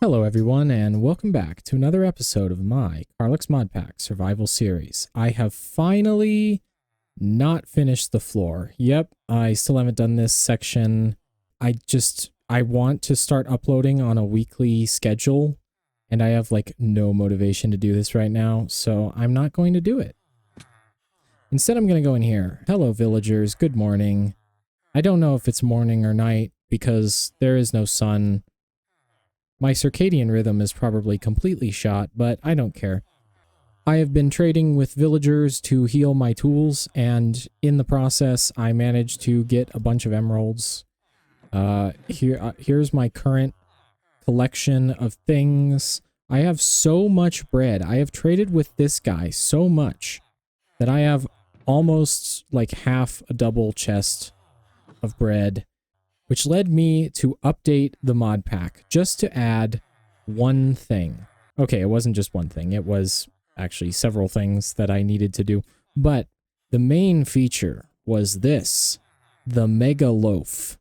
Hello everyone, and welcome back to another episode of my Karlux Mod Pack Survival Series. I have finally not finished the floor. Yep, I still haven't done this section. I want to start uploading on a weekly schedule, and I have like no motivation to do this right now, so I'm not going to do it. Instead, I'm going to go in here. Hello villagers, good morning. I don't know if it's morning or night because there is no sun. My circadian rhythm is probably completely shot, but I don't care. I have been trading with villagers to heal my tools, and in the process, I managed to get a bunch of emeralds. Here's my current collection of things. I have so much bread. I have traded with this guy so much that I have almost like half a double chest of bread, which led me to update the mod pack just to add one thing. Okay, it wasn't just one thing. It was actually several things that I needed to do. But the main feature was this, the mega loaf.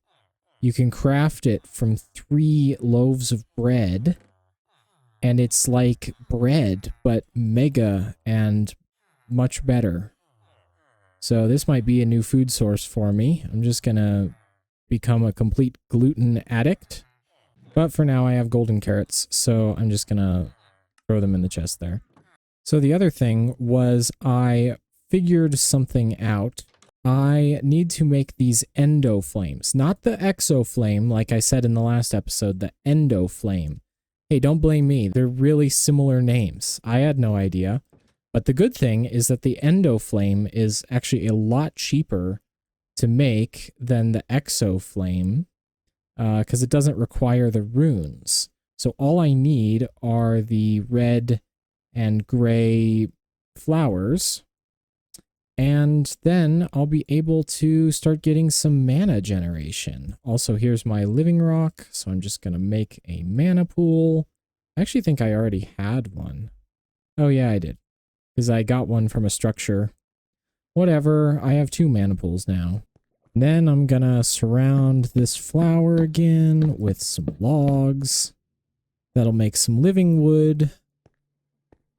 You can craft it from 3 loaves of bread, and it's like bread, but mega and much better. So this might be a new food source for me. I'm just gonna become a complete gluten addict, but for now I have golden carrots, so I'm just gonna throw them in the chest there. So the other thing was I figured something out. I need to make these endo flames, not the exo flame like I said in the last episode, the endo flame. Hey, don't blame me, they're really similar names. I had no idea, but the good thing is that the endo flame is actually a lot cheaper to make than the exo flame, because it doesn't require the runes. So all I need are the red and gray flowers, and then I'll be able to start getting some mana generation. Also, here's my living rock, so I'm just gonna make a mana pool. I actually think I already had one. Oh yeah, I did, because I got one from a structure. Whatever, I have 2 mana pools now. Then I'm gonna surround this flower again with some logs. That'll make some living wood.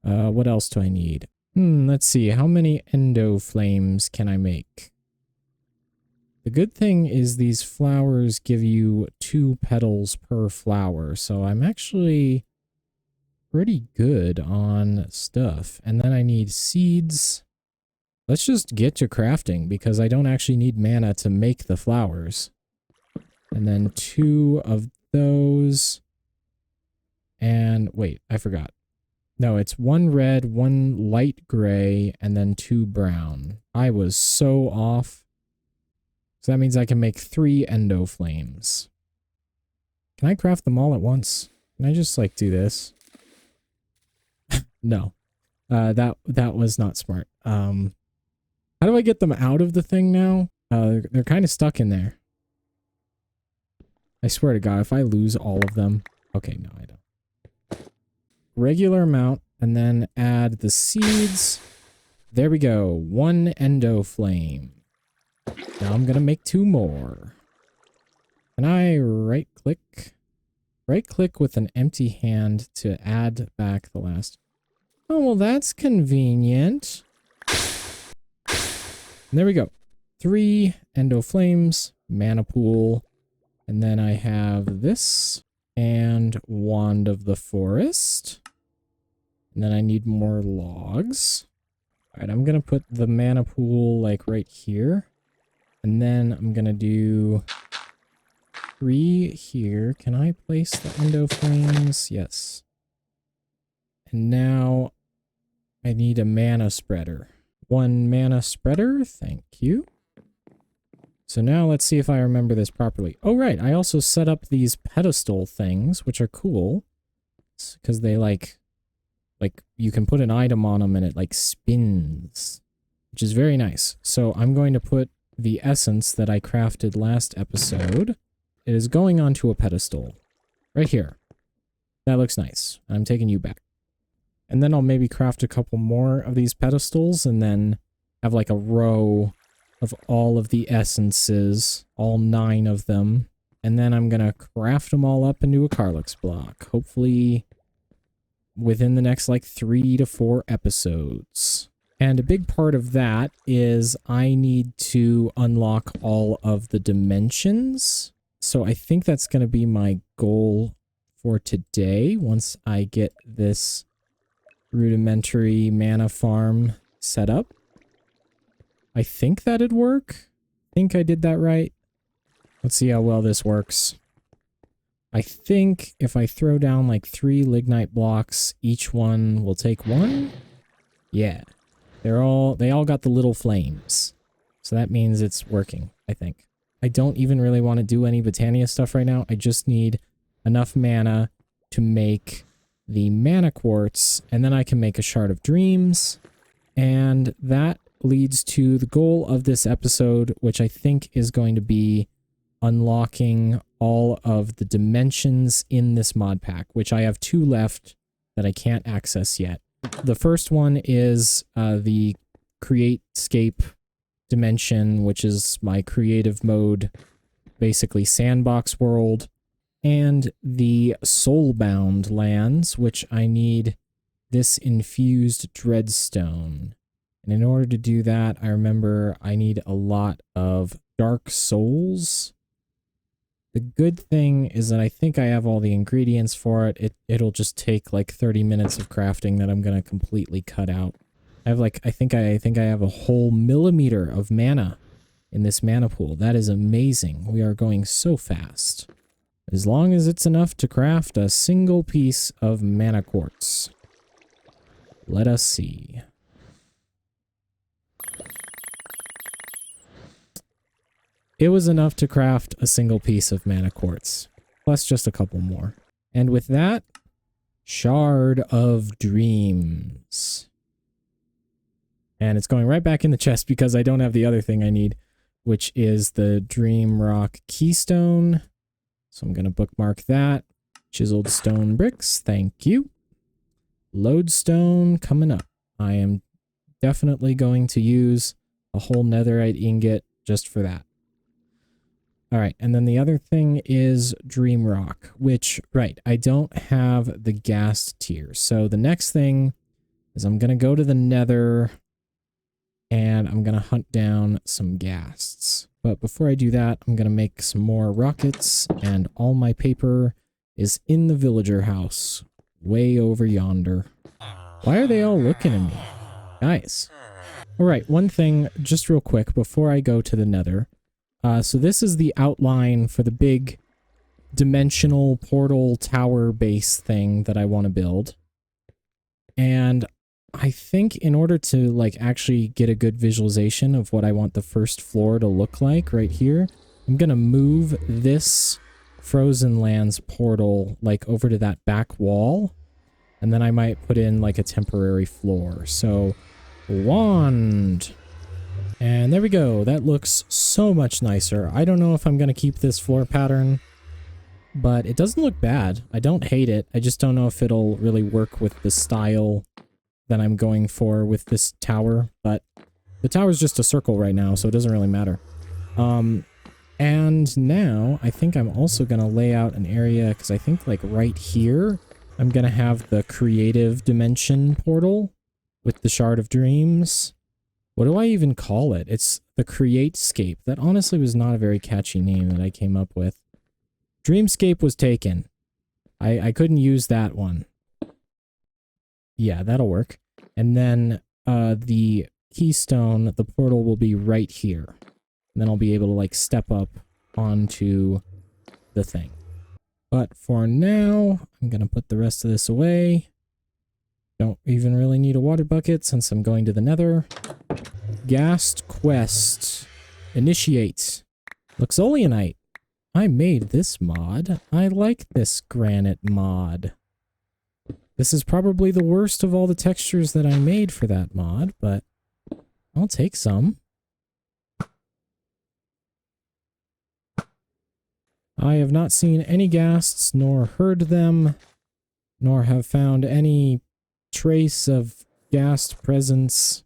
What else do I need? Let's see. How many endo flames can I make? The good thing is these flowers give you 2 petals per flower, so I'm actually pretty good on stuff. And then I need seeds. Let's just get to crafting because I don't actually need mana to make the flowers. And then 2 of those. And wait, I forgot. No, it's 1 red, 1 light gray, and then 2 brown. I was so off. So that means I can make 3 endo flames. Can I craft them all at once? Can I just like do this? No. That was not smart. How do I get them out of the thing now? They're kind of stuck in there. I swear to God, if I lose all of them... Okay, no, I don't. Regular amount, and then add the seeds. There we go. 1 endo flame. Now I'm gonna make 2 more. Can I right-click? Right-click with an empty hand to add back the last... Oh, well, that's convenient. And there we go. 3 endo flames, mana pool, and then I have this and wand of the forest. And then I need more logs. All right, I'm gonna put the mana pool like right here, and then I'm gonna do 3 here. Can I place the endo flames? Yes. And now I need a mana spreader. 1 mana spreader, thank you. So now let's see if I remember this properly. Oh right, I also set up these pedestal things, which are cool. Because they like you can put an item on them and it like spins, which is very nice. So I'm going to put the essence that I crafted last episode. It is going onto a pedestal. Right here. That looks nice. I'm taking you back. And then I'll maybe craft a couple more of these pedestals and then have like a row of all of the essences, all 9 of them, and then I'm going to craft them all up into a Karlux block. Hopefully within the next like 3 to 4 episodes. And a big part of that is I need to unlock all of the dimensions. So I think that's going to be my goal for today once I get this rudimentary mana farm set up. I think that'd work. I think I did that right. Let's see how well this works. I think if I throw down like 3 lignite blocks, each one will take 1. Yeah. They all got the little flames. So that means it's working, I think. I don't even really want to do any Botania stuff right now. I just need enough mana to make the mana quartz, and then I can make a shard of dreams. And that leads to the goal of this episode, which I think is going to be unlocking all of the dimensions in this mod pack, which I have 2 left that I can't access yet. The first one is the Createscape dimension, which is my creative mode, basically sandbox world, and the Soulbound lands, which I need this infused dreadstone. And in order to do that, I remember I need a lot of dark souls. The good thing is that I think I have all the ingredients for it. It'll just take like 30 minutes of crafting that I'm going to completely cut out. I have like, I think I have a whole millimeter of mana in this mana pool. That is amazing. We are going so fast. As long as it's enough to craft a single piece of mana quartz. Let us see. It was enough to craft a single piece of mana quartz, plus just a couple more. And with that, shard of dreams. And it's going right back in the chest because I don't have the other thing I need, which is the Dream Rock Keystone. So I'm going to bookmark that. Chiseled stone bricks, thank you. Lodestone coming up. I am definitely going to use a whole netherite ingot just for that. All right, and then the other thing is Dream Rock, which, right, I don't have the ghast tier. So the next thing is I'm going to go to the nether and I'm going to hunt down some ghasts. But before I do that, I'm going to make some more rockets, and all my paper is in the villager house, way over yonder. Why are they all looking at me? Guys. All right, one thing, just real quick, before I go to the nether. So this is the outline for the big dimensional portal tower base thing that I want to build. And I think in order to like actually get a good visualization of what I want the first floor to look like right here, I'm going to move this Frozen Lands portal like over to that back wall. And then I might put in like a temporary floor. So wand. And there we go. That looks so much nicer. I don't know if I'm going to keep this floor pattern, but it doesn't look bad. I don't hate it. I just don't know if it'll really work with the style that I'm going for with this tower, but the tower's just a circle right now, so it doesn't really matter. And now I think I'm also going to lay out an area, because I think like right here, I'm going to have the creative dimension portal with the Shard of Dreams. What do I even call it? It's the Createscape. That honestly was not a very catchy name that I came up with. Dreamscape was taken. I couldn't use that one. Yeah, that'll work. And then the keystone, the portal will be right here. And then I'll be able to like step up onto the thing. But for now, I'm going to put the rest of this away. Don't even really need a water bucket since I'm going to the nether. Ghast quest. Initiate. Luxolianite. I made this mod. I like this granite mod. This is probably the worst of all the textures that I made for that mod, but I'll take some. I have not seen any ghasts, nor heard them, nor have found any trace of ghast presence.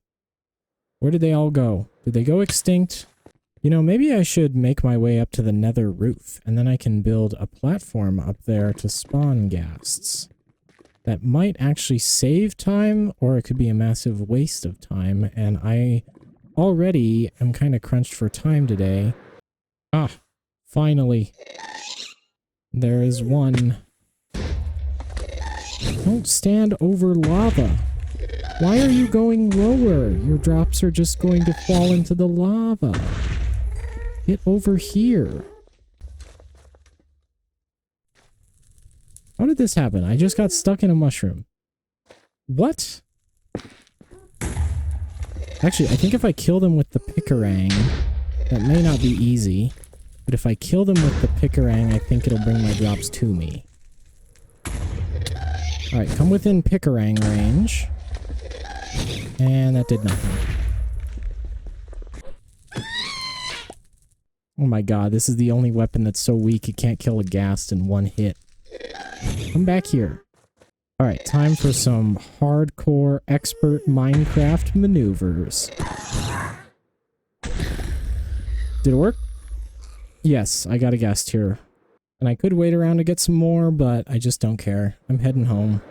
Where did they all go? Did they go extinct? You know, maybe I should make my way up to the nether roof, and then I can build a platform up there to spawn ghasts. That might actually save time, or it could be a massive waste of time, and I already am kind of crunched for time today. Ah, finally. There is one. Don't stand over lava. Why are you going lower? Your drops are just going to fall into the lava. Get over here. How did this happen? I just got stuck in a mushroom. What? Actually, I think if I kill them with the pickerang, that may not be easy, but if I kill them with the pickerang, I think it'll bring my drops to me. Alright, come within pickerang range. And that did nothing. Oh my god, this is the only weapon that's so weak it can't kill a ghast in one hit. Come back here. Alright, time for some hardcore expert Minecraft maneuvers. Did it work? Yes, I got a ghast here. And I could wait around to get some more, but I just don't care. I'm heading home.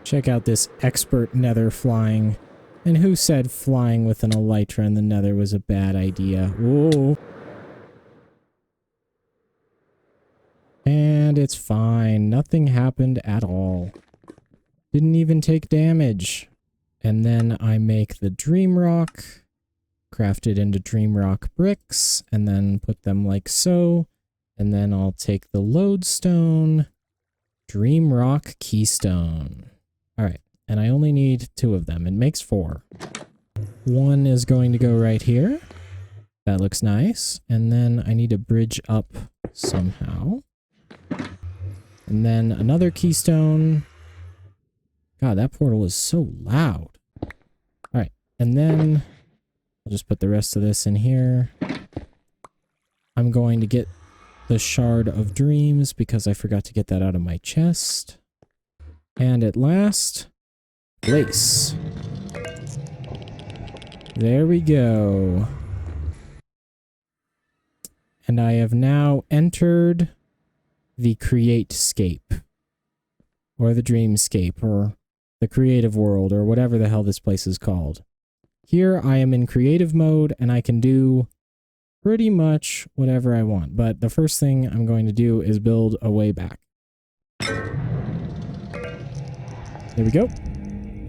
Check out this expert nether flying. And who said flying with an elytra in the nether was a bad idea? Whoa. And it's fine. Nothing happened at all. Didn't even take damage. And then I make the dream rock, craft it into dream rock bricks, and then put them like so. And then I'll take the lodestone, dream rock keystone. All right. And I only need 2 of them. It makes 4. One is going to go right here. That looks nice. And then I need to bridge up somehow. And then another keystone. God, that portal is so loud. Alright, and then I'll just put the rest of this in here. I'm going to get the Shard of Dreams because I forgot to get that out of my chest. And at last, lace. There we go. And I have now entered the Createscape, or the Dreamscape, or the creative world, or whatever the hell this place is called. Here I am in creative mode, and I can do pretty much whatever I want. But the first thing I'm going to do is build a way back. There we go.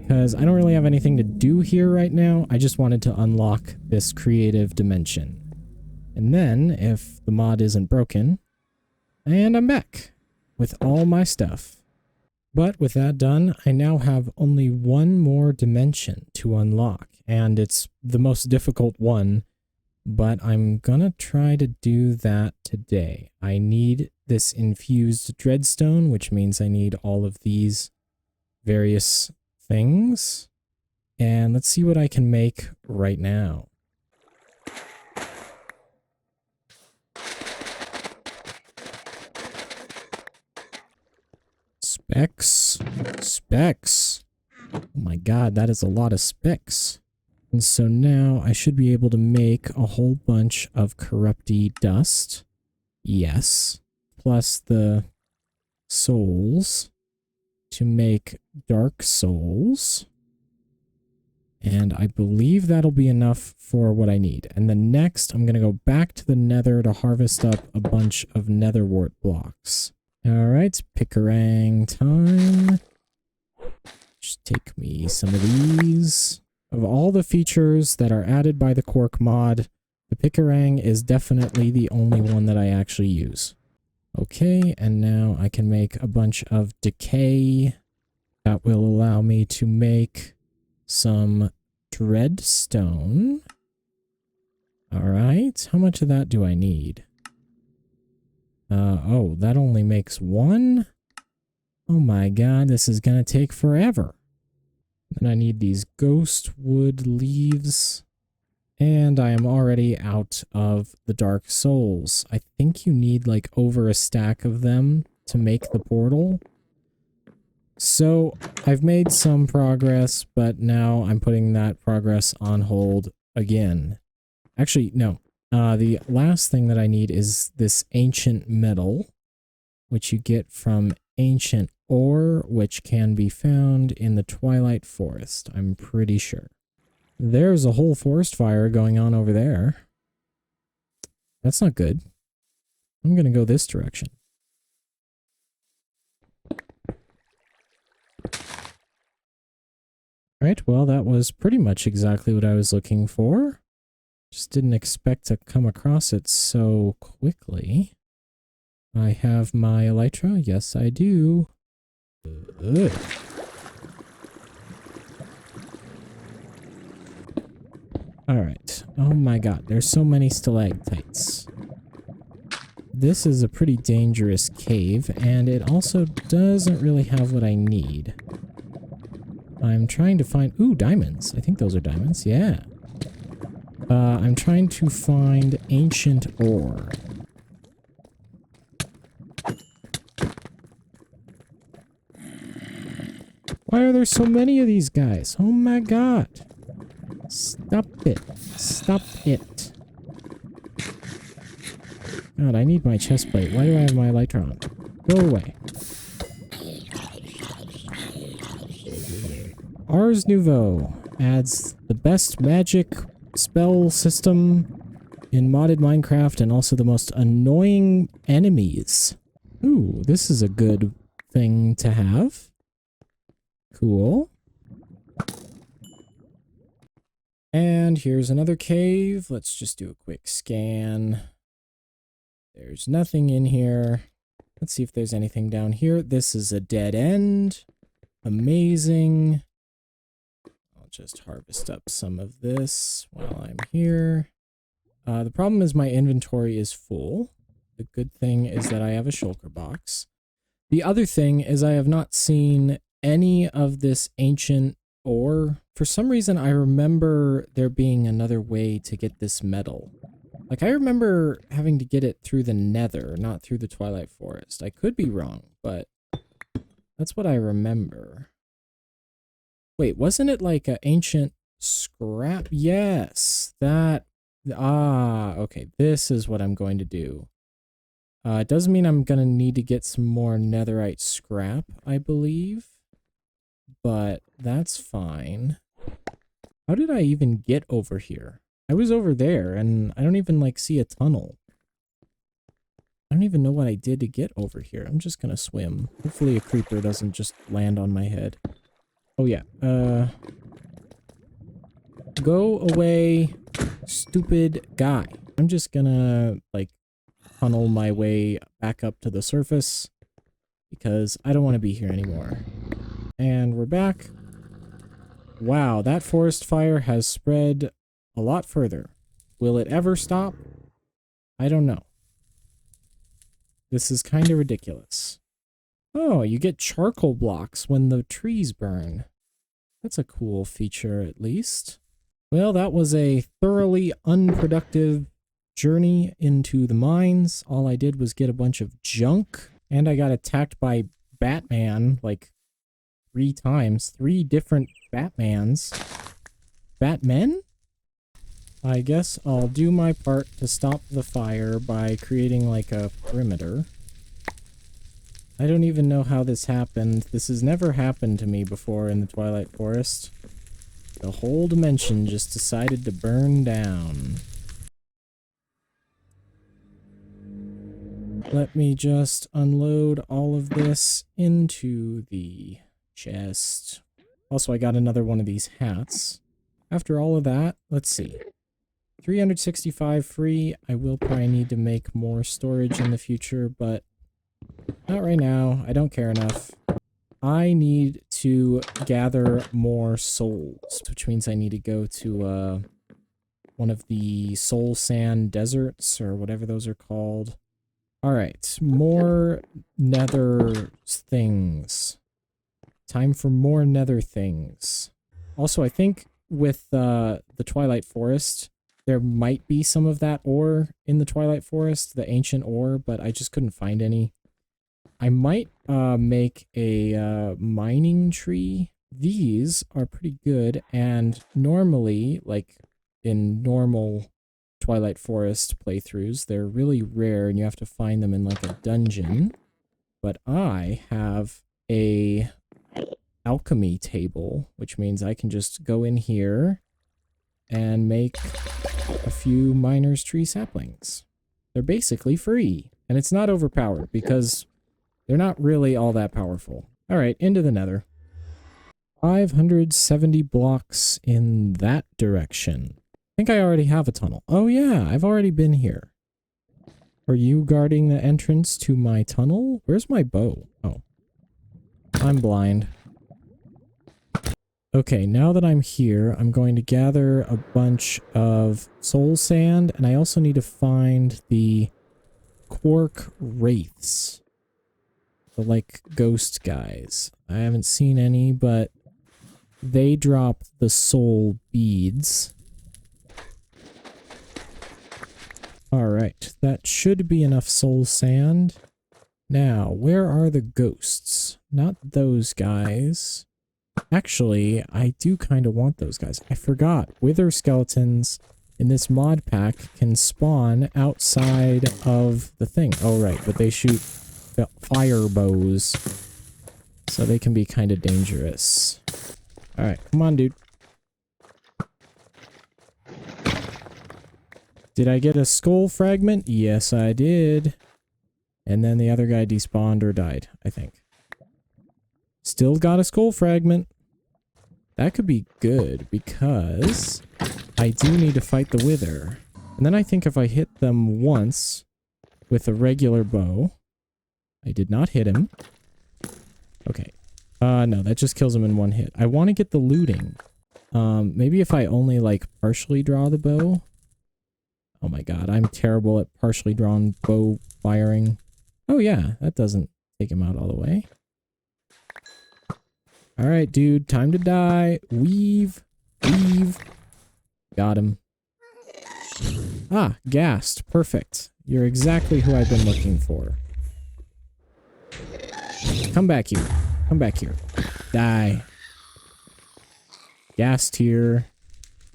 Because I don't really have anything to do here right now. I just wanted to unlock this creative dimension. And then, if the mod isn't broken, and I'm back with all my stuff. But with that done, I now have only one more dimension to unlock. And it's the most difficult one, but I'm gonna try to do that today. I need this infused dreadstone, which means I need all of these various things. And let's see what I can make right now. Specs. Specs. Oh my god, that is a lot of specs. And so now I should be able to make a whole bunch of corrupty dust. Yes. Plus the souls to make dark souls. And I believe that'll be enough for what I need. And then next, I'm going to go back to the nether to harvest up a bunch of netherwort blocks. Alright, pickerang time. Just take me some of these. Of all the features that are added by the Quark mod, the pickerang is definitely the only one that I actually use. Okay, and now I can make a bunch of decay. That will allow me to make some dreadstone. Alright, how much of that do I need? Oh, that only makes 1? Oh my god, this is gonna take forever. Then I need these ghost wood leaves. And I am already out of the dark souls. I think you need like over a stack of them to make the portal. So I've made some progress, but now I'm putting that progress on hold again. Actually, no. The last thing that I need is this ancient metal, which you get from ancient ore, which can be found in the Twilight Forest, I'm pretty sure. There's a whole forest fire going on over there. That's not good. I'm gonna go this direction. Right, well, that was pretty much exactly what I was looking for. Just didn't expect to come across it so quickly. I have my elytra. Yes, I do. Ugh. Alright. Oh my god, there's so many stalactites. This is a pretty dangerous cave, and it also doesn't really have what I need. I'm trying to find... Ooh, diamonds. I think those are diamonds. Yeah. I'm trying to find ancient ore. Why are there so many of these guys? Oh my god. Stop it. Stop it. God, I need my chest plate. Why do I have my elytra on? Go away. Ars Nouveau adds the best magic spell system in modded Minecraft and also the most annoying enemies. Ooh, this is a good thing to have. Cool. And here's another cave. Let's just do a quick scan. There's nothing in here. Let's see if there's anything down here. This is a dead end. Amazing. I'll just harvest up some of this while I'm here. The problem is my inventory is full. The good thing is that I have a shulker box. The other thing is I have not seen any of this ancient ore. For some reason, I remember there being another way to get this metal. Like, I remember having to get it through the Nether, not through the Twilight Forest. I could be wrong, but that's what I remember. Wait, wasn't it like an ancient scrap? Yes, that... Ah, okay, this is what I'm going to do. It doesn't mean I'm going to need to get some more netherite scrap, I believe. But that's fine. How did I even get over here? I was over there, and I don't even, like, see a tunnel. I don't even know what I did to get over here. I'm just gonna swim. Hopefully a creeper doesn't just land on my head. Oh, yeah. Go away, stupid guy. I'm just gonna, like, tunnel my way back up to the surface because I don't want to be here anymore. And we're back. Wow, that forest fire has spread a lot further. Will it ever stop? I don't know. This is kind of ridiculous. Oh, you get charcoal blocks when the trees burn. That's a cool feature, at least. Well, that was a thoroughly unproductive journey into the mines. All I did was get a bunch of junk, and I got attacked by Batman, like, 3 times. 3 different Batmans. Batmen? I guess I'll do my part to stop the fire by creating, like, a perimeter. I don't even know how this happened. This has never happened to me before in the Twilight Forest. The whole dimension just decided to burn down. Let me just unload all of this into the chest. Also, I got another one of these hats. After all of that, let's see. 365 free. I will probably need to make more storage in the future, but not right now. I don't care enough. I need to gather more souls, which means I need to go to one of the soul sand deserts, or whatever those are called. Alright, more nether things. Time for more nether things. Also, I think with the Twilight Forest, there might be some of that ore in the Twilight Forest, the ancient ore, but I just couldn't find any. I might make a mining tree. These are pretty good, and normally, like in normal Twilight Forest playthroughs. They're really rare and you have to find them in like a dungeon. But I have a alchemy table, which means I can just go in here and make a few miner's tree saplings. They're basically free, and it's not overpowered because they're not really all that powerful. All right, into the nether. 570 blocks in that direction. I think I already have a tunnel. Oh yeah, I've already been here. Are you guarding the entrance to my tunnel? Where's my bow? Oh. I'm blind. Okay, now that I'm here, I'm going to gather a bunch of soul sand, and I also need to find the quark wraiths. The, like, ghost guys. I haven't seen any, but they drop the soul beads. Alright, that should be enough soul sand. Now, where are the ghosts? Not those guys. Actually, I do kind of want those guys. I forgot. Wither skeletons in this mod pack can spawn outside of the thing. Oh, right, but they shoot fire bows. So they can be kind of dangerous. Alright, come on, dude. Did I get a skull fragment? Yes, I did. And then the other guy despawned or died, I think. Still got a skull fragment. That could be good because I do need to fight the wither. And then I think if I hit them once with a regular bow. I did not hit him. Okay. No, that just kills him in one hit. I want to get the looting. Maybe if I only, like, partially draw the bow. Oh my god, I'm terrible at partially drawn bow firing. Oh yeah, that doesn't take him out all the way. Alright, dude, time to die. Weave. Weave. Got him. Ah, gassed. Perfect. You're exactly who I've been looking for. Come back here. Come back here. Die. Gassed here.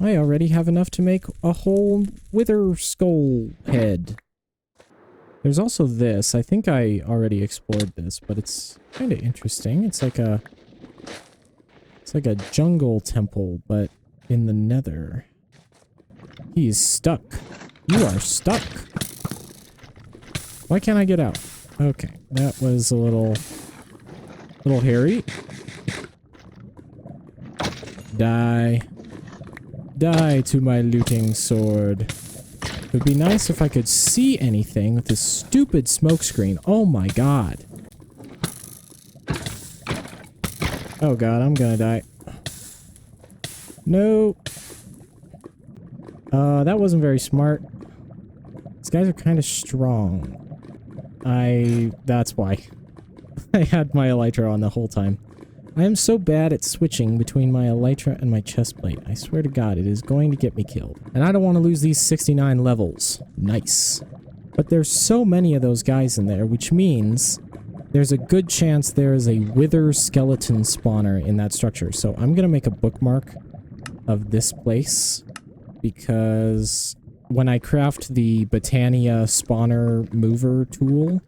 I already have enough to make a whole wither skull head. There's also this. I think I already explored this, but it's kind of interesting. It's like a jungle temple, but in the nether. He's stuck. You are stuck. Why can't I get out? Okay, that was a little hairy. Die. Die to my looting sword. It would be nice if I could see anything with this stupid smoke screen. Oh my god. Oh god, I'm gonna die. No. That wasn't very smart. These guys are kind of strong. That's why. I had my elytra on the whole time. I am so bad at switching between my elytra and my chestplate. I swear to god, it is going to get me killed. And I don't want to lose these 69 levels. Nice. But there's so many of those guys in there, which means there's a good chance there is a wither skeleton spawner in that structure. So I'm going to make a bookmark of this place because when I craft the Botania spawner mover tool,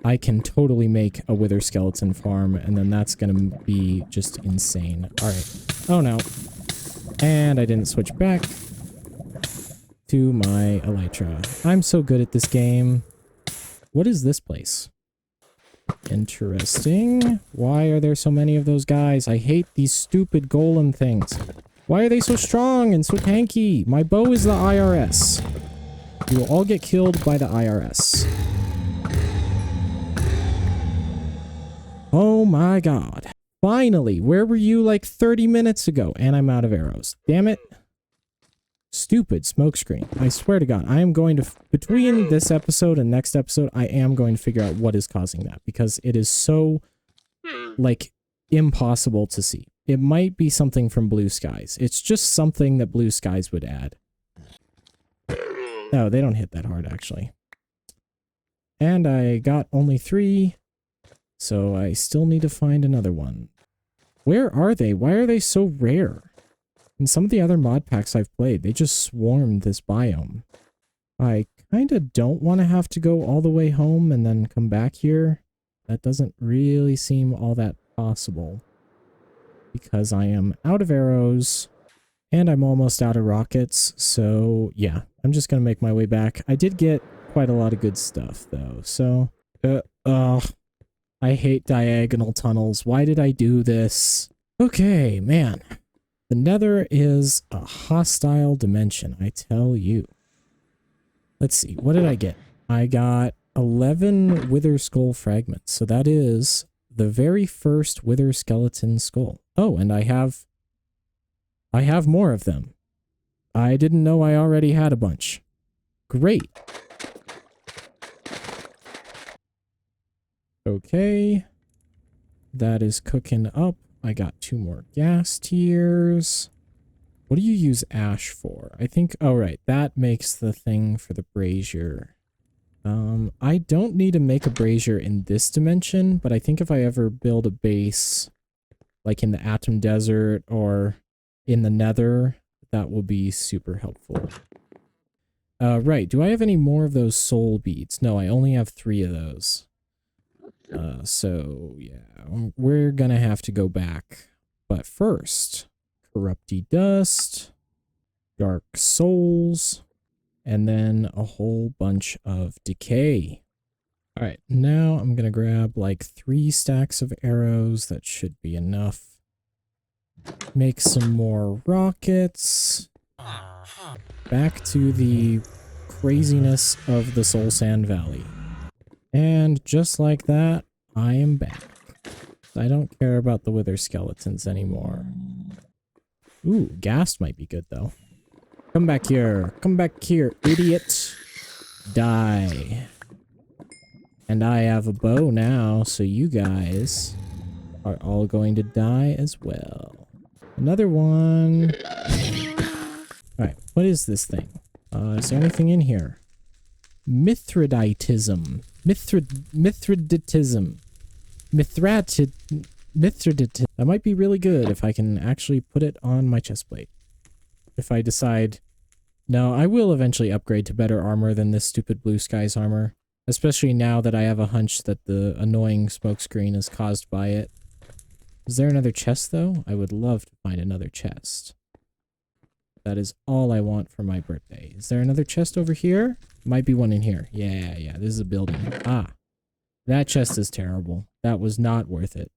I can totally make a wither skeleton farm, and then that's gonna be just insane. Alright. Oh no. And I didn't switch back to my elytra. I'm so good at this game. What is this place? Interesting. Why are there so many of those guys? I hate these stupid golem things. Why are they so strong and so tanky? My bow is the IRS. You will all get killed by the IRS. Oh my god. Finally, where were you like 30 minutes ago? And I'm out of arrows. Damn it. Stupid smokescreen. I swear to god, I am going to, between this episode and next episode, I am going to figure out what is causing that. Because it is so, like, impossible to see. It might be something from Blue Skies. It's just something that Blue Skies would add. No, they don't hit that hard, actually. And I got only 3. So I still need to find another one. Where are they? Why are they so rare? In some of the other mod packs I've played, they just swarmed this biome. I kind of don't want to have to go all the way home and then come back here. That doesn't really seem all that possible. Because I am out of arrows and I'm almost out of rockets. So yeah, I'm just going to make my way back. I did get quite a lot of good stuff though. So, I hate diagonal tunnels. Why did I do this? Okay, man. The Nether is a hostile dimension, I tell you. Let's see, what did I get? I got 11 wither skull fragments. So that is the very first wither skeleton skull. Oh, and I have more of them. I didn't know I already had a bunch. Great. Okay. That is cooking up. I got 2 more gas tiers. What do you use ash for? I think, oh right, that makes the thing for the brazier. I don't need to make a brazier in this dimension, but I think if I ever build a base, like in the Atom Desert or in the Nether, that will be super helpful. Right, do I have any more of those soul beads? No, I only have 3 of those. So yeah, we're gonna have to go back. But first, Corrupty Dust, Dark Souls, and then a whole bunch of decay. Alright, now I'm gonna grab like 3 stacks of arrows. That should be enough. Make some more rockets. Back to the craziness of the Soul Sand Valley. And just like that, I am back. I don't care about the wither skeletons anymore. Ooh, ghast might be good though. Come back here. Come back here, idiot. Die. And I have a bow now, so you guys are all going to die as well. Another one. Alright, what is this thing? Is there anything in here? Mithridatism. Mithridatism. Mithridatism. That might be really good if I can actually put it on my chestplate. If I decide... No, I will eventually upgrade to better armor than this stupid Blue Skies armor. Especially now that I have a hunch that the annoying smokescreen is caused by it. Is there another chest, though? I would love to find another chest. That is all I want for my birthday. Is there another chest over here? Might be one in here. Yeah, this is a building. Ah. That chest is terrible. That was not worth it.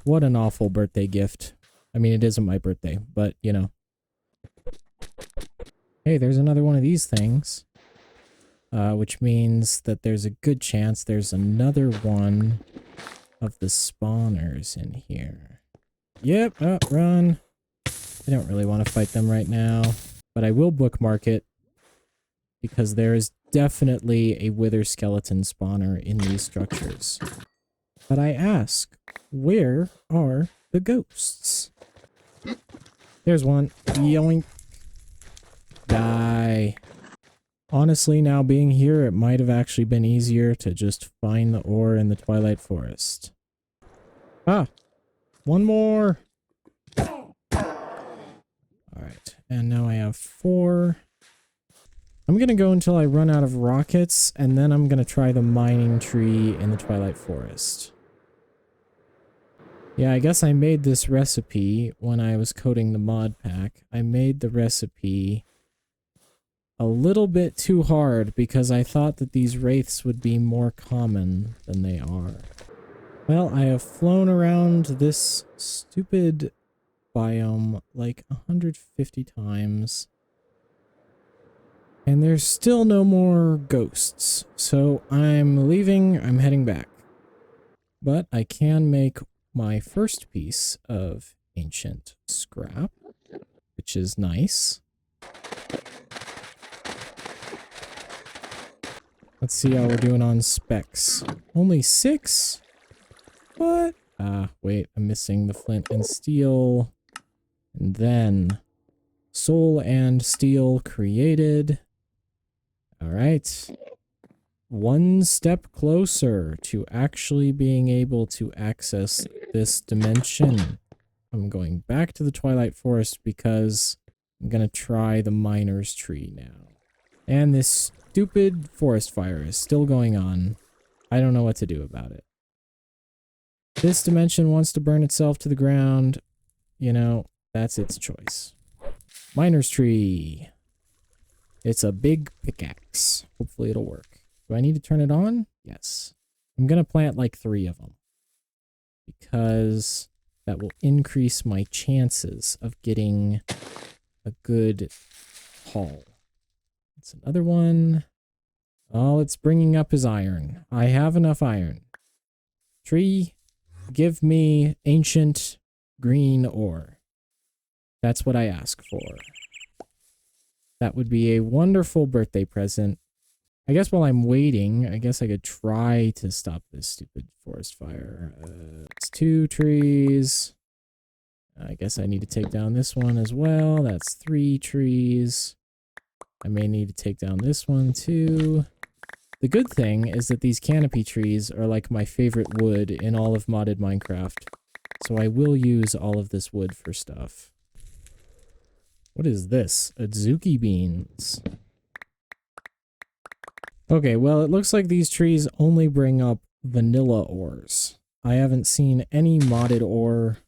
What an awful birthday gift. I mean, it isn't my birthday, but, you know. Hey, there's another one of these things. Which means that there's a good chance there's another one of the spawners in here. Yep, run. I don't really want to fight them right now, but I will bookmark it because there is definitely a wither skeleton spawner in these structures. But I ask, where are the ghosts? There's one. Yoink. Die. Honestly, now being here, it might have actually been easier to just find the ore in the Twilight Forest. Ah! One more! Alright, and now I have 4. I'm gonna go until I run out of rockets, and then I'm gonna try the mining tree in the Twilight Forest. Yeah, I guess I made this recipe when I was coding the mod pack. I made the recipe a little bit too hard because I thought that these wraiths would be more common than they are. Well, I have flown around this stupid biome like 150 times. And there's still no more ghosts. So I'm leaving, I'm heading back. But I can make my first piece of ancient scrap, which is nice. Let's see how we're doing on specs. Only 6? What? Wait, I'm missing the flint and steel. And then soul and steel created. Alright. One step closer to actually being able to access this dimension. I'm going back to the Twilight Forest because I'm gonna try the miner's tree now. And this stupid forest fire is still going on. I don't know what to do about it. This dimension wants to burn itself to the ground. You know, that's its choice. Miner's tree. It's a big pickaxe. Hopefully it'll work. Do I need to turn it on? Yes. I'm going to plant like 3 of them, because that will increase my chances of getting a good haul. It's another one. All it's bringing up is iron. I have enough iron. Tree, give me ancient green ore. That's what I ask for. That would be a wonderful birthday present. I guess while I'm waiting, I guess I could try to stop this stupid forest fire. It's 2 trees. I guess I need to take down this one as well. That's 3 trees. I may need to take down this one too. The good thing is that these canopy trees are like my favorite wood in all of modded Minecraft. So I will use all of this wood for stuff. What is this? Adzuki beans. Okay, well, it looks like these trees only bring up vanilla ores. I haven't seen any modded ore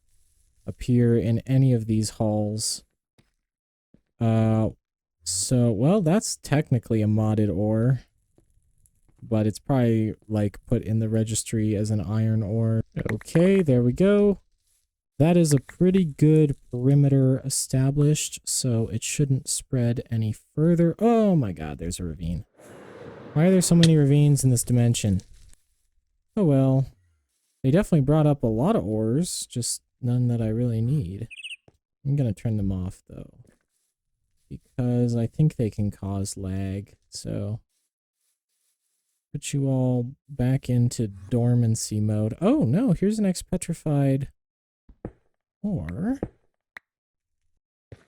appear in any of these halls. So, well, that's technically a modded ore, but it's probably, like, put in the registry as an iron ore. Okay, there we go. That is a pretty good perimeter established, so it shouldn't spread any further. Oh my god, there's a ravine. Why are there so many ravines in this dimension? Oh well. They definitely brought up a lot of ores, just none that I really need. I'm gonna turn them off though, because I think they can cause lag, so put you all back into dormancy mode. Oh no, here's an ex-petrified ore.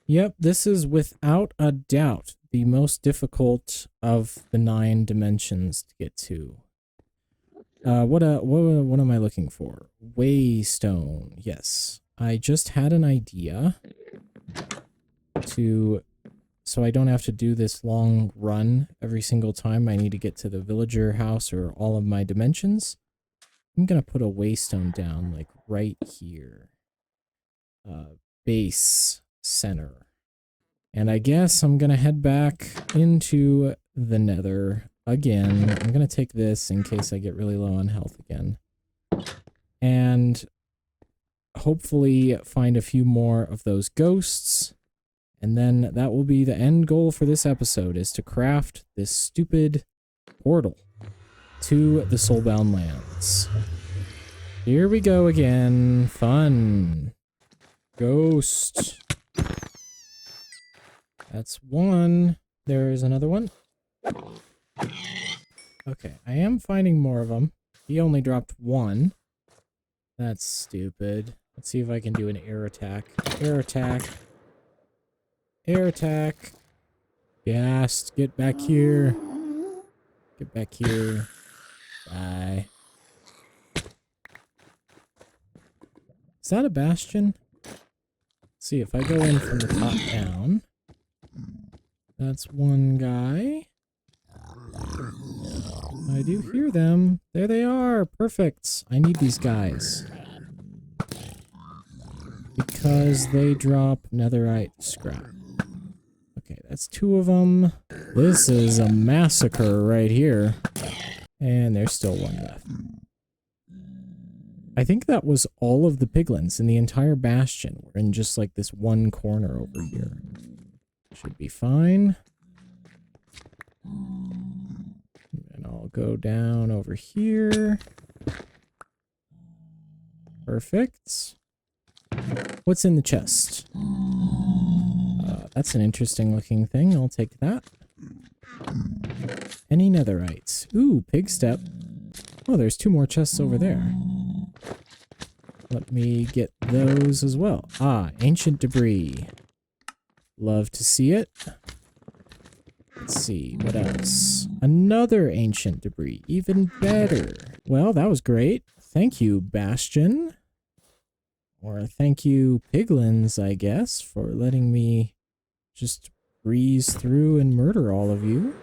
Yep, this is without a doubt the most difficult of the 9 dimensions to get to. What am I looking for? Waystone. Yes. I just had an idea so I don't have to do this long run every single time I need to get to the villager house or all of my dimensions. I'm gonna put a waystone down like right here. Base center. And I guess I'm gonna head back into the nether again. I'm gonna take this in case I get really low on health again. And hopefully find a few more of those ghosts. And then that will be the end goal for this episode, is to craft this stupid portal to the Soulbound lands. Here we go again. Fun. Ghost. That's one. There's another one. Okay, I am finding more of them. He only dropped 1. That's stupid. Let's see if I can do an air attack. Air attack. Air attack. Ghast, get back here. Get back here. Die. Is that a bastion? Let's see if I go in from the top down. That's one guy. I do hear them. There they are. Perfect. I need these guys, because they drop netherite scrap. Okay, that's 2 of them. This is a massacre right here. And there's still 1 left. I think that was all of the piglins in the entire bastion. We're in just like this one corner over here. Should be fine. And I'll go down over here. Perfect. What's in the chest? That's an interesting looking thing. I'll take that. Any netherites? Ooh, pig step. Oh, there's 2 more chests over there. Let me get those as well. Ah, ancient debris. Love to see it. Let's see, what else? Another ancient debris. Even better. Well, that was great. Thank you, Bastion. Or thank you, Piglins, I guess, for letting me just breeze through and murder all of you.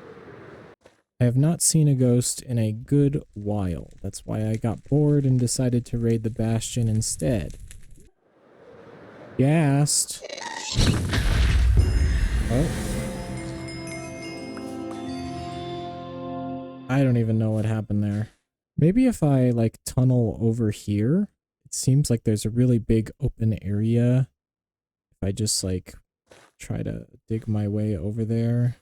I have not seen a ghost in a good while. That's why I got bored and decided to raid the Bastion instead. Gassed. Oh. I don't even know what happened there. Maybe if I, like, tunnel over here, it seems like there's a really big open area. If I just, like, try to dig my way over there.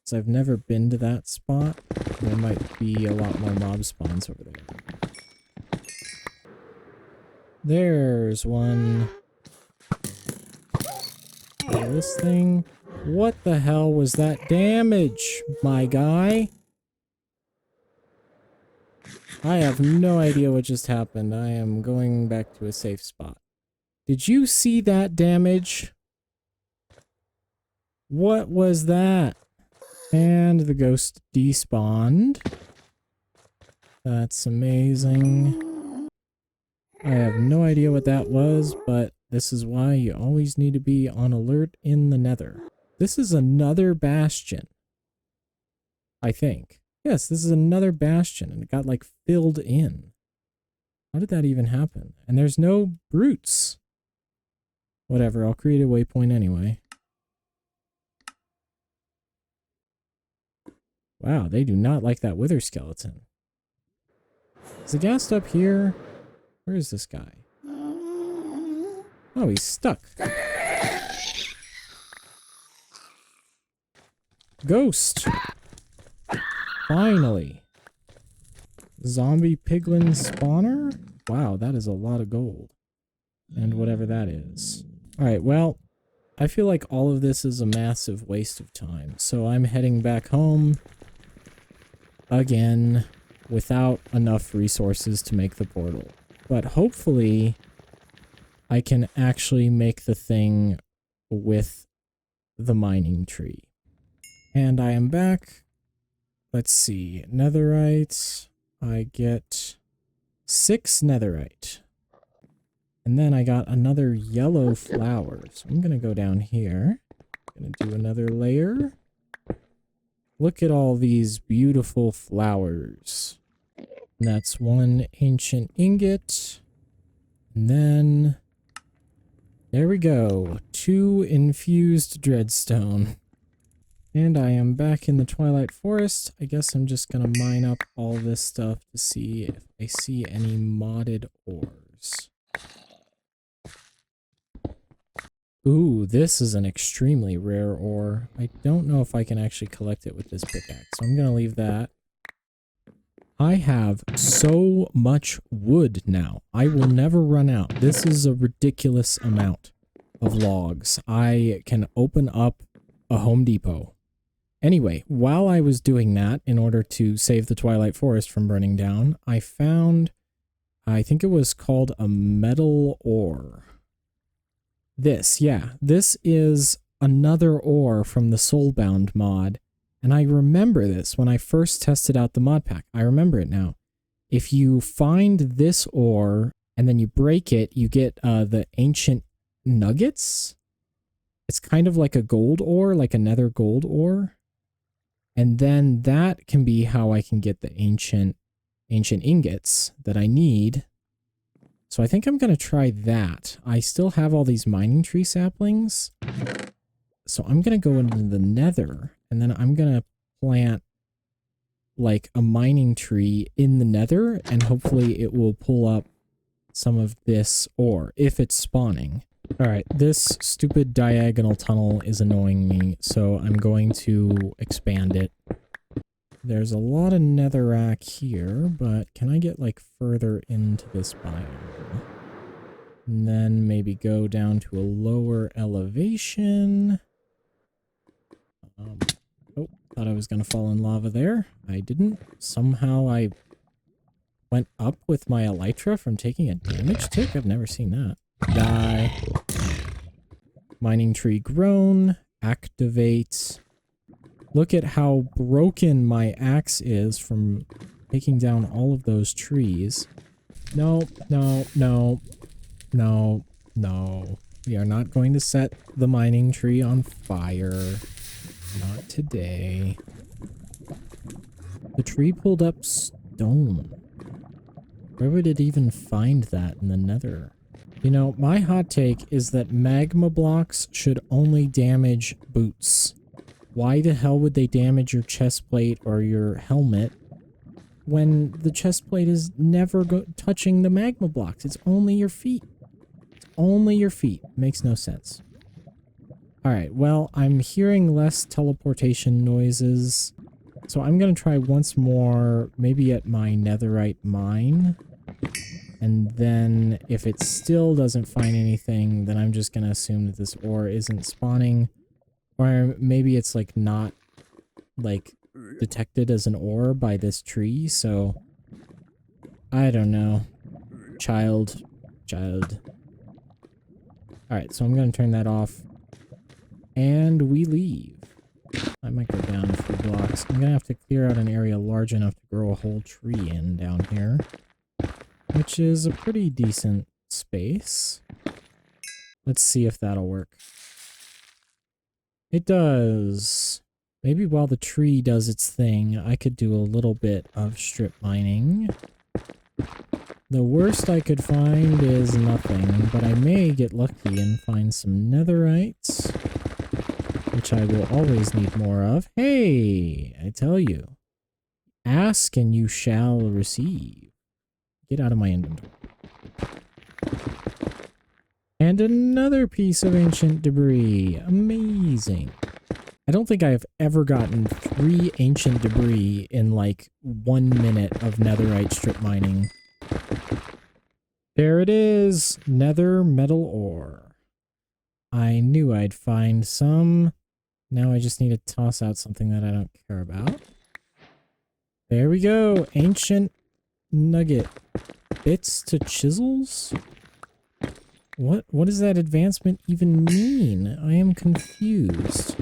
So I've never been to that spot. There might be a lot more mob spawns over there. There's one. Oh, this thing. What the hell was that damage, my guy? I have no idea what just happened. I am going back to a safe spot. Did you see that damage? What was that? And the ghost despawned. That's amazing. I have no idea what that was, but this is why you always need to be on alert in the nether. This is another bastion. I think. Yes, this is another bastion, and it got, like, filled in. How did that even happen? And there's no brutes. Whatever, I'll create a waypoint anyway. Wow, they do not like that wither skeleton. Is the ghast up here? Where is this guy? Oh, he's stuck. Ghost! Finally! Zombie piglin spawner? Wow, that is a lot of gold. And whatever that is. Alright, well, I feel like all of this is a massive waste of time. So I'm heading back home. Again, without enough resources to make the portal. But hopefully, I can actually make the thing with the mining tree. And I am back. Let's see. Netherite. I get 6 netherite. And then I got another yellow flower. So I'm going to go down here. Going to do another layer. Look at all these beautiful flowers. And that's 1 ancient ingot. And then there we go. 2 infused dreadstone. And I am back in the Twilight Forest. I guess I'm just going to mine up all this stuff to see if I see any modded ores. Ooh, this is an extremely rare ore. I don't know if I can actually collect it with this pickaxe, so I'm going to leave that. I have so much wood now. I will never run out. This is a ridiculous amount of logs. I can open up a Home Depot. Anyway, while I was doing that, in order to save the Twilight Forest from burning down, I found, I think it was called a metal ore. This is another ore from the Soulbound mod, and I remember this when I first tested out the mod pack. I remember it now. If you find this ore and then you break it, you get the ancient nuggets. It's kind of like a gold ore, like a nether gold ore. And then that can be how I can get the ancient ingots that I need. So I think I'm going to try that. I still have all these mining tree saplings. So I'm going to go into the nether, and then I'm going to plant like a mining tree in the nether, and hopefully it will pull up some of this ore if it's spawning. Alright, this stupid diagonal tunnel is annoying me, so I'm going to expand it. There's a lot of netherrack here, but can I get like further into this biome? And then maybe go down to a lower elevation. Oh, thought I was going to fall in lava there. I didn't. Somehow I went up with my elytra from taking a damage tick? I've never seen that. Die. Mining tree grown. Activate. Look at how broken my axe is from taking down all of those trees. No, no, no, no, no. We are not going to set the mining tree on fire. Not today. The tree pulled up stone. Where would it even find that in the nether? You know, my hot take is that magma blocks should only damage boots. Why the hell would they damage your chest plate or your helmet when the chest plate is never touching the magma blocks? It's only your feet. It's only your feet. Makes no sense. Alright, well, I'm hearing less teleportation noises. So I'm going to try once more, maybe at my netherite mine. And then if it still doesn't find anything, then I'm just going to assume that this ore isn't spawning. Or maybe it's like not like detected as an ore by this tree. So I don't know. Child. Alright, so I'm going to turn that off. And we leave. I might go down a few blocks. I'm going to have to clear out an area large enough to grow a whole tree in down here. Which is a pretty decent space. Let's see if that'll work. It does. Maybe while the tree does its thing, I could do a little bit of strip mining. The worst I could find is nothing, but I may get lucky and find some netherites, which I will always need more of. Hey, I tell you, ask and you shall receive. Get out of my inventory. And another piece of ancient debris. Amazing. I don't think I have ever gotten 3 ancient debris in like 1 minute of netherite strip mining. There it is. Nether metal ore. I knew I'd find some. Now I just need to toss out something that I don't care about. There we go. Ancient nugget. Bits to chisels? What does that advancement even mean? I am confused.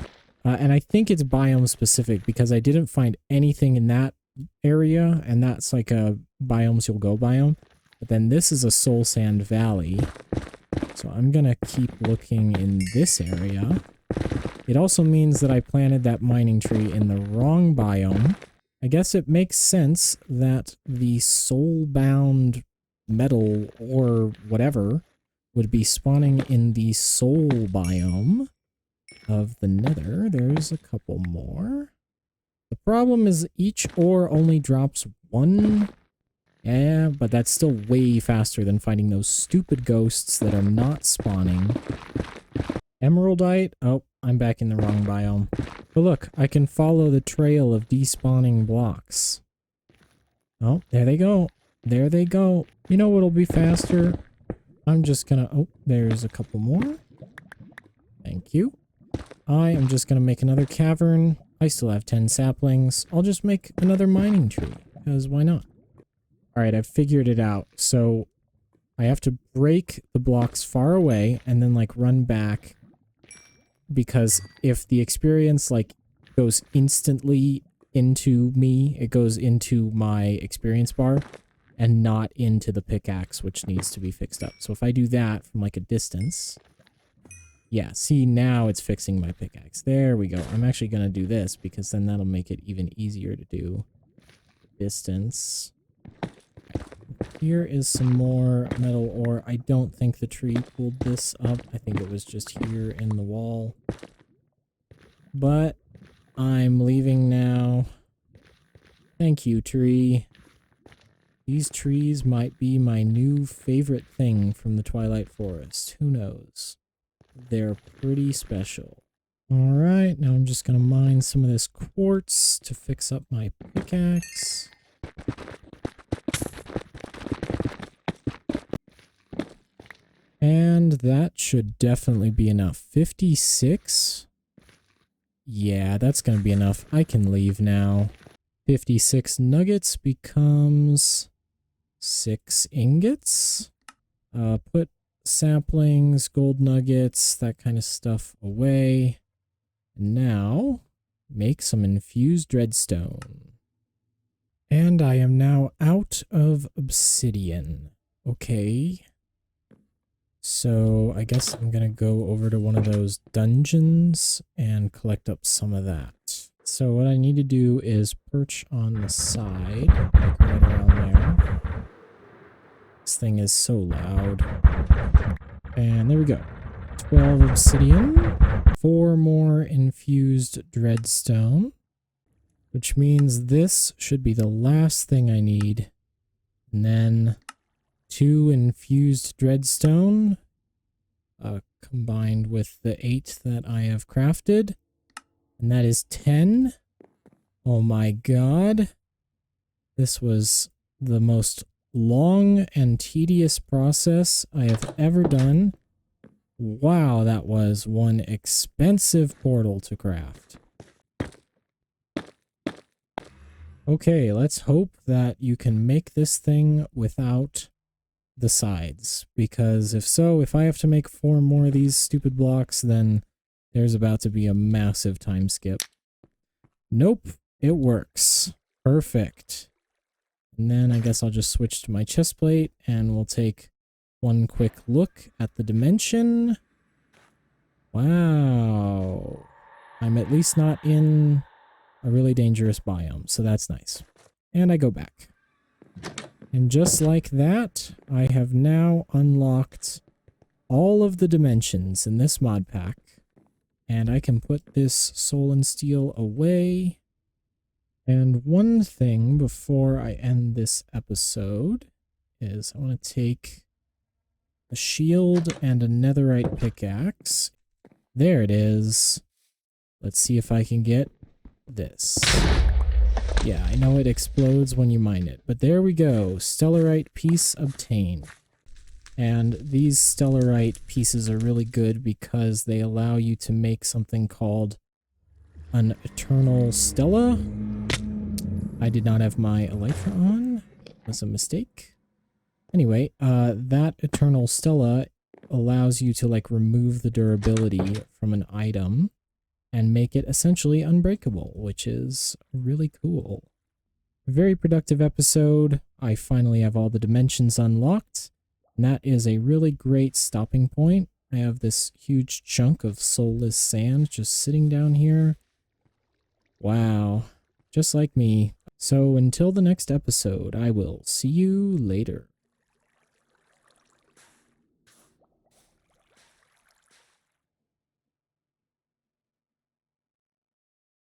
And I think it's biome specific because I didn't find anything in that area, and that's like a biomes you'll go biome. But then this is a soul sand valley. So I'm gonna keep looking in this area. It also means that I planted that mining tree in the wrong biome. I guess it makes sense that the soulbound metal or whatever would be spawning in the soul biome of the nether. There's a couple more. The problem is each ore only drops 1. Yeah, but that's still way faster than finding those stupid ghosts that are not spawning. Emeraldite? Oh, I'm back in the wrong biome. But look, I can follow the trail of despawning blocks. Oh, there they go. There they go. You know what'll be faster? I'm just gonna... Oh, there's a couple more. Thank you. I am just gonna make another cavern. I still have 10 saplings. I'll just make another mining tree, because why not? Alright, I've figured it out. So, I have to break the blocks far away and then, like, run back. Because if the experience, like, goes instantly into me, it goes into my experience bar and not into the pickaxe, which needs to be fixed up. So if I do that from, like, a distance... Yeah, see, now it's fixing my pickaxe. There we go. I'm actually going to do this because then that'll make it even easier to do. Distance. Here is some more metal ore. I don't think the tree pulled this up. I think it was just here in the wall. But I'm leaving now. Thank you, tree. These trees might be my new favorite thing from the Twilight Forest. Who knows? They're pretty special. Alright, now I'm just going to mine some of this quartz to fix up my pickaxe. And that should definitely be enough. 56? Yeah, that's going to be enough. I can leave now. 56 nuggets becomes 6 ingots. Put saplings, gold nuggets, that kind of stuff away. Now, make some infused redstone. And I am now out of obsidian. Okay. So I guess I'm gonna go over to one of those dungeons and collect up some of that. So what I need to do is perch on the side, like right around there. This thing is so loud. And there we go. 12 obsidian, 4 more infused dreadstone, which means this should be the last thing I need. And then 2 infused dreadstone, combined with the 8 that I have crafted. And that is 10. Oh my god. This was the most long and tedious process I have ever done. Wow, that was one expensive portal to craft. Okay, let's hope that you can make this thing without the sides, because if so, if I have to make 4 more of these stupid blocks, then there's about to be a massive time skip. Nope, it works. Perfect. And then I guess I'll just switch to my chest plate and we'll take one quick look at the dimension. Wow. I'm at least not in a really dangerous biome, so that's nice. And I go back. And just like that, I have now unlocked all of the dimensions in this mod pack. And I can put this soul and steel away. And one thing before I end this episode is I want to take a shield and a netherite pickaxe. There it is. Let's see if I can get this. Yeah, I know it explodes when you mine it, but there we go. Stellarite piece obtained. And these stellarite pieces are really good because they allow you to make something called an eternal stella. I did not have my elytra on. That was a mistake. Anyway, that eternal stella allows you to like remove the durability from an item and make it essentially unbreakable, which is really cool. Very productive episode. I finally have all the dimensions unlocked, and that is a really great stopping point. I have this huge chunk of soulless sand just sitting down here. Wow, just like me. So until the next episode, I will see you later.